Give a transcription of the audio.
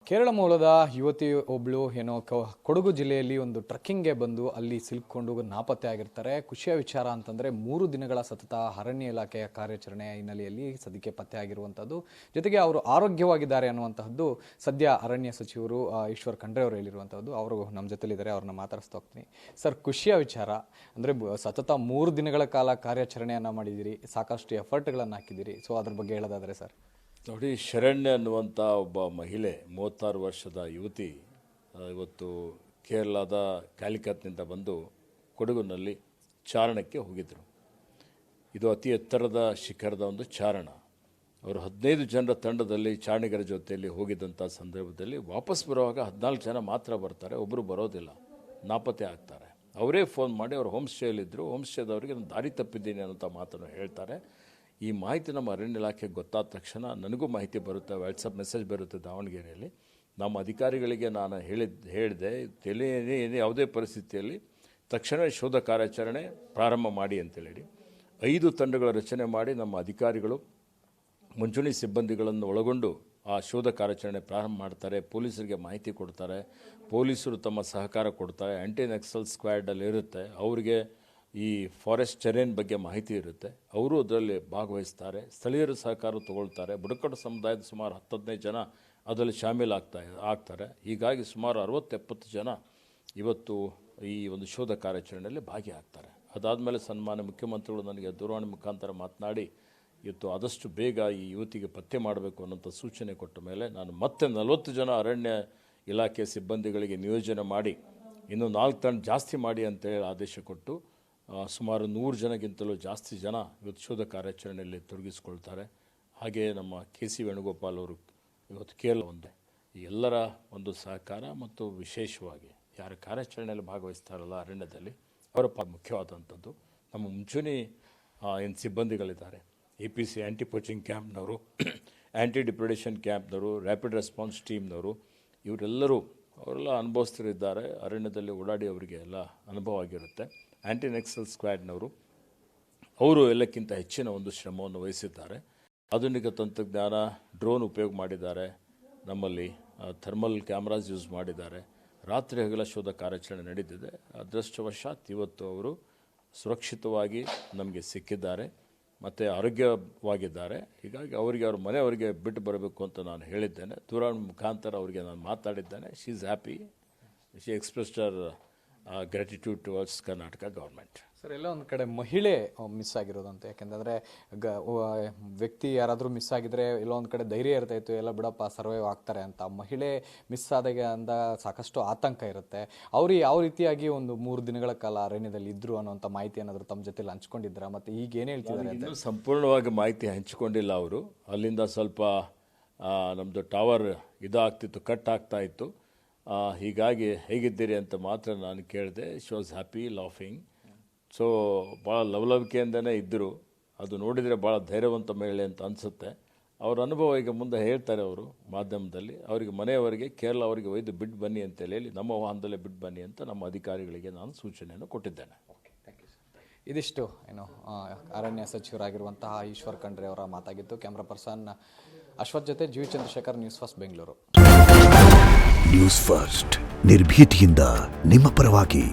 ಕೇರಳ ಮೂಲದ ಯುವತಿ ಒಬ್ಬಳು ಏನೋ ಕೊಡಗು ಜಿಲ್ಲೆಯಲ್ಲಿ ಒಂದು ಟ್ರಕ್ಕಿಂಗ್ಗೆ ಬಂದು ಅಲ್ಲಿ ಸಿಲುಕೊಂಡು ನಾಪತ್ತೆ ಆಗಿರ್ತಾರೆ. ಖುಷಿಯ ವಿಚಾರ ಅಂತಂದರೆ 3 ದಿನಗಳ ಸತತ ಅರಣ್ಯ ಇಲಾಖೆಯ ಕಾರ್ಯಾಚರಣೆಯ ಹಿನ್ನೆಲೆಯಲ್ಲಿ ಸದ್ಯಕ್ಕೆ ಪತ್ತೆ ಆಗಿರುವಂಥದ್ದು. ಜೊತೆಗೆ ಅವರು ಆರೋಗ್ಯವಾಗಿದ್ದಾರೆ ಅನ್ನುವಂತಹದ್ದು ಸದ್ಯ ಅರಣ್ಯ ಸಚಿವರು ಈಶ್ವರ್ ಖಂಡ್ರೆ ಅವರು ಹೇಳಿರುವಂಥದ್ದು. ಅವರು ನಮ್ಮ ಜೊತೆಲಿದ್ದಾರೆ, ಅವ್ರನ್ನ ಮಾತಾಡಿಸ್ತಾ ಹೋಗ್ತೀನಿ. ಸರ್, ಖುಷಿಯ ವಿಚಾರ ಅಂದರೆ ಸತತ 3 ದಿನಗಳ ಕಾಲ ಕಾರ್ಯಾಚರಣೆಯನ್ನು ಮಾಡಿದ್ದೀರಿ, ಸಾಕಷ್ಟು ಎಫರ್ಟ್ಗಳನ್ನು ಹಾಕಿದ್ದೀರಿ. ಸೊ ಅದ್ರ ಬಗ್ಗೆ ಹೇಳೋದಾದರೆ ಸರ್. ನೋಡಿ, ಶರಣ್ಯ ಅನ್ನುವಂಥ ಒಬ್ಬ ಮಹಿಳೆ 36 ವರ್ಷದ ಯುವತಿ ಇವತ್ತು ಕೇರಳದ ಕ್ಯಾಲಿಕತ್ನಿಂದ ಬಂದು ಕೊಡಗಿನಲ್ಲಿ ಚಾರಣಕ್ಕೆ ಹೋಗಿದ್ದರು. ಇದು ಅತಿ ಎತ್ತರದ ಶಿಖರದ ಒಂದು ಚಾರಣ. ಅವರು 15 ಜನರ ತಂಡದಲ್ಲಿ ಚಾರಣಿಗರ ಜೊತೆಯಲ್ಲಿ ಹೋಗಿದ್ದಂಥ ಸಂದರ್ಭದಲ್ಲಿ ವಾಪಸ್ ಬರುವಾಗ 14 ಜನ ಮಾತ್ರ ಬರ್ತಾರೆ, ಒಬ್ಬರು ಬರೋದಿಲ್ಲ, ನಾಪತ್ತೆ ಆಗ್ತಾರೆ. ಅವರೇ ಫೋನ್ ಮಾಡಿ ಅವರು ಹೋಮ್ ಸ್ಟೇಯಲ್ಲಿದ್ದರು, ಹೋಮ್ ಸ್ಟೇದವರಿಗೆ ನಾನು ದಾರಿ ತಪ್ಪಿದ್ದೀನಿ ಅನ್ನೋಂಥ ಮಾತನ್ನು ಹೇಳ್ತಾರೆ. ಈ ಮಾಹಿತಿ ನಮ್ಮ ಅರಣ್ಯ ಇಲಾಖೆಗೆ ಗೊತ್ತಾದ ತಕ್ಷಣ ನನಗೂ ಮಾಹಿತಿ ಬರುತ್ತೆ, ವಾಟ್ಸಪ್ ಮೆಸೇಜ್ ಬರುತ್ತೆ ದಾವಣಗೆರೆಯಲ್ಲಿ. ನಮ್ಮ ಅಧಿಕಾರಿಗಳಿಗೆ ನಾನು ಹೇಳಿದೆ ಯಾವುದೇ ಪರಿಸ್ಥಿತಿಯಲ್ಲಿ ತಕ್ಷಣ ಶೋಧ ಕಾರ್ಯಾಚರಣೆ ಪ್ರಾರಂಭ ಮಾಡಿ ಅಂತೇಳಿ 5 ತಂಡಗಳ ರಚನೆ ಮಾಡಿ ನಮ್ಮ ಅಧಿಕಾರಿಗಳು ಮುಂಚೂಣಿ ಸಿಬ್ಬಂದಿಗಳನ್ನು ಒಳಗೊಂಡು ಆ ಶೋಧ ಕಾರ್ಯಾಚರಣೆ ಪ್ರಾರಂಭ ಮಾಡ್ತಾರೆ. ಪೊಲೀಸರಿಗೆ ಮಾಹಿತಿ ಕೊಡ್ತಾರೆ, ಪೊಲೀಸರು ತಮ್ಮ ಸಹಕಾರ ಕೊಡ್ತಾರೆ. ಆ್ಯಂಟಿ ನಕ್ಸಲ್ ಸ್ಕ್ವಾಡಲ್ಲಿ ಇರುತ್ತೆ, ಅವರಿಗೆ ಈ ಫಾರೆಸ್ಟ್ ಟೆರೇನ್ ಬಗ್ಗೆ ಮಾಹಿತಿ ಇರುತ್ತೆ, ಅವರು ಅದರಲ್ಲಿ ಭಾಗವಹಿಸ್ತಾರೆ. ಸ್ಥಳೀಯರ ಸಹಕಾರ ತಗೊಳ್ತಾರೆ. ಬುಡಕಟ್ಟು ಸಮುದಾಯದ ಸುಮಾರು 10-15 ಜನ ಅದರಲ್ಲಿ ಆಗ್ತಾರೆ. ಹೀಗಾಗಿ ಸುಮಾರು 60-70 ಜನ ಇವತ್ತು ಈ ಒಂದು ಶೋಧ ಕಾರ್ಯಾಚರಣೆಯಲ್ಲಿ ಭಾಗಿಯಾಗ್ತಾರೆ. ಅದಾದಮೇಲೆ ಸನ್ಮಾನ್ಯ ಮುಖ್ಯಮಂತ್ರಿಗಳು ನನಗೆ ದೂರವಾಣಿ ಮುಖಾಂತರ ಮಾತನಾಡಿ ಇವತ್ತು ಆದಷ್ಟು ಬೇಗ ಈ ಯುವತಿಗೆ ಪತ್ತೆ ಮಾಡಬೇಕು ಅನ್ನೋಂಥ ಸೂಚನೆ ಕೊಟ್ಟ ಮೇಲೆ ನಾನು ಮತ್ತೆ 40 ಜನ ಅರಣ್ಯ ಇಲಾಖೆ ಸಿಬ್ಬಂದಿಗಳಿಗೆ ನಿಯೋಜನೆ ಮಾಡಿ ಇನ್ನೂ 4 ತಂಡ ಜಾಸ್ತಿ ಮಾಡಿ ಅಂತೇಳಿ ಆದೇಶ ಕೊಟ್ಟು ಸುಮಾರು 100 ಜನಕ್ಕಿಂತಲೂ ಜಾಸ್ತಿ ಜನ ಇವತ್ತು ಶೋಧ ಕಾರ್ಯಾಚರಣೆಯಲ್ಲಿ ತೊಡಗಿಸ್ಕೊಳ್ತಾರೆ. ಹಾಗೆಯೇ ನಮ್ಮ KC ವೇಣುಗೋಪಾಲ್ ಅವರು ಇವತ್ತು ಕೇರಳ ಈ ಎಲ್ಲರ ಒಂದು ಸಹಕಾರ ಮತ್ತು ವಿಶೇಷವಾಗಿ ಯಾರ ಕಾರ್ಯಾಚರಣೆಯಲ್ಲಿ ಭಾಗವಹಿಸ್ತಾರಲ್ಲ ಅರಣ್ಯದಲ್ಲಿ ಅವರ ಮುಖ್ಯವಾದಂಥದ್ದು. ನಮ್ಮ ಮುಂಚೂಣಿ ಏನು ಸಿಬ್ಬಂದಿಗಳಿದ್ದಾರೆ, APC ಆ್ಯಂಟಿ ಪೋಚಿಂಗ್ ಕ್ಯಾಂಪ್ನವರು, ಆ್ಯಂಟಿ ಡಿಪ್ರೆಡೇಷನ್ ಕ್ಯಾಂಪ್ನವರು, ರ್ಯಾಪಿಡ್ ರೆಸ್ಪಾನ್ಸ್ ಟೀಮ್ನವರು, ಅವರೆಲ್ಲ ಅನುಭವಿಸ್ತಿದ್ದಾರೆ. ಅರಣ್ಯದಲ್ಲಿ ಓಡಾಡಿ ಅವರಿಗೆ ಎಲ್ಲ ಅನುಭವ ಆಗಿರುತ್ತೆ. ಆ್ಯಂಟಿ ನಕ್ಸಲ್ ಸ್ಕ್ವಾಡ್ನವರು ಅವರು ಎಲ್ಲಕ್ಕಿಂತ ಹೆಚ್ಚಿನ ಒಂದು ಶ್ರಮವನ್ನು ವಹಿಸಿದ್ದಾರೆ. ಆಧುನಿಕ ತಂತ್ರಜ್ಞಾನ, ಡ್ರೋನ್ ಉಪಯೋಗ ಮಾಡಿದ್ದಾರೆ, ನಮ್ಮಲ್ಲಿ ಥರ್ಮಲ್ ಕ್ಯಾಮ್ರಾಸ್ ಯೂಸ್ ಮಾಡಿದ್ದಾರೆ. ರಾತ್ರಿ ಹಗಲ ಶೋಧ ಕಾರ್ಯಾಚರಣೆ ನಡೆದಿದೆ. ಅದೃಷ್ಟವಶಾತ್ ಇವತ್ತು ಅವರು ಸುರಕ್ಷಿತವಾಗಿ ನಮಗೆ ಸಿಕ್ಕಿದ್ದಾರೆ ಮತ್ತು ಆರೋಗ್ಯವಾಗಿದ್ದಾರೆ. ಹೀಗಾಗಿ ಅವ್ರ ಮನೆಯವರಿಗೆ ಬಿಟ್ಟು ಬರಬೇಕು ಅಂತ ನಾನು ಹೇಳಿದ್ದೇನೆ. ದೂರವಾಣಿ ಮುಖಾಂತರ ಅವರಿಗೆ ನಾನು ಮಾತಾಡಿದ್ದೇನೆ. She is happy. She expressed her gratitude towards Karnataka government. Sir, ಎಲ್ಲ ಒಂದು ಕಡೆ ಮಹಿಳೆ ಮಿಸ್ ಆಗಿರೋದಂತೆ. ಯಾಕೆಂದರೆ ವ್ಯಕ್ತಿ ಯಾರಾದರೂ ಮಿಸ್ ಆಗಿದ್ರೆ ಎಲ್ಲೋ ಒಂದು ಕಡೆ ಧೈರ್ಯ ಇರ್ತಾಯಿತ್ತು, ಎಲ್ಲ ಬಿಡಪ್ಪ ಸರ್ವೈವ್ ಆಗ್ತಾರೆ ಅಂತ. ಮಹಿಳೆ ಮಿಸ್ ಆದಾಗ ಅಂದ ಸಾಕಷ್ಟು ಆತಂಕ ಇರುತ್ತೆ. ಅವರು ಯಾವ ರೀತಿಯಾಗಿ ಒಂದು 3 ದಿನಗಳ ಕಾಲ ಅರಣ್ಯದಲ್ಲಿ ಇದ್ರು ಅನ್ನೋಂಥ ಮಾಹಿತಿ ಏನಾದರೂ ತಮ್ಮ ಜೊತೆಲಿ ಹಂಚ್ಕೊಂಡಿದ್ರ? ಮತ್ತು ಈಗ ಏನು ಹೇಳ್ತಿದ್ದಾರೆ ಅಂತ? ಸಂಪೂರ್ಣವಾಗಿ ಮಾಹಿತಿ ಹಂಚಿಕೊಂಡಿಲ್ಲ ಅವರು. ಅಲ್ಲಿಂದ ಸ್ವಲ್ಪ ನಮ್ಮದು ಟವರ್ ಇದಾಗ್ತಿತ್ತು, ಕಟ್ ಆಗ್ತಾ ಇತ್ತು. ಹೀಗಾಗಿ ಹೇಗಿದ್ದೀರಿ ಅಂತ ಮಾತ್ರ ನಾನು ಕೇಳಿದೆ. She was happy, laughing. So ಭಾಳ ಲವಲವಿಕೆಯಿಂದನೇ ಇದ್ದರು. ಅದು ನೋಡಿದರೆ ಭಾಳ ಧೈರ್ಯವಂತ ಮಹಿಳೆ ಅಂತ ಅನಿಸುತ್ತೆ. ಅವ್ರ ಅನುಭವ ಈಗ ಮುಂದೆ ಹೇಳ್ತಾರೆ ಅವರು ಮಾಧ್ಯಮದಲ್ಲಿ. ಅವರಿಗೆ ಮನೆಯವರಿಗೆ ಕೇರಳ ಅವರಿಗೆ ಒಯ್ದು ಬಿಟ್ಟು ಬನ್ನಿ ಅಂತೇಳಿ ನಮ್ಮ ವಾಹನದಲ್ಲೇ ಬಿಟ್ಟು ಬನ್ನಿ ಅಂತ ನಮ್ಮ ಅಧಿಕಾರಿಗಳಿಗೆ ನಾನು ಸೂಚನೆಯನ್ನು ಕೊಟ್ಟಿದ್ದೇನೆ. ಇದಿಷ್ಟು ಅರಣ್ಯ ಸಚಿವರಾಗಿರುವಂತಹ ಈಶ್ವರ್ ಖಂಡ್ರೆ ಅವರ ಮಾತಾಗಿತ್ತು. ಕ್ಯಾಮ್ರಾ ಪರ್ಸನ್ ಅಶ್ವಥ್ ಜೊತೆ G Chandrashekar, news first Bengaluru. News first ನಿರ್ಭೀತಿಯಿಂದ ನಿಮ್ಮ ಪರವಾಗಿ.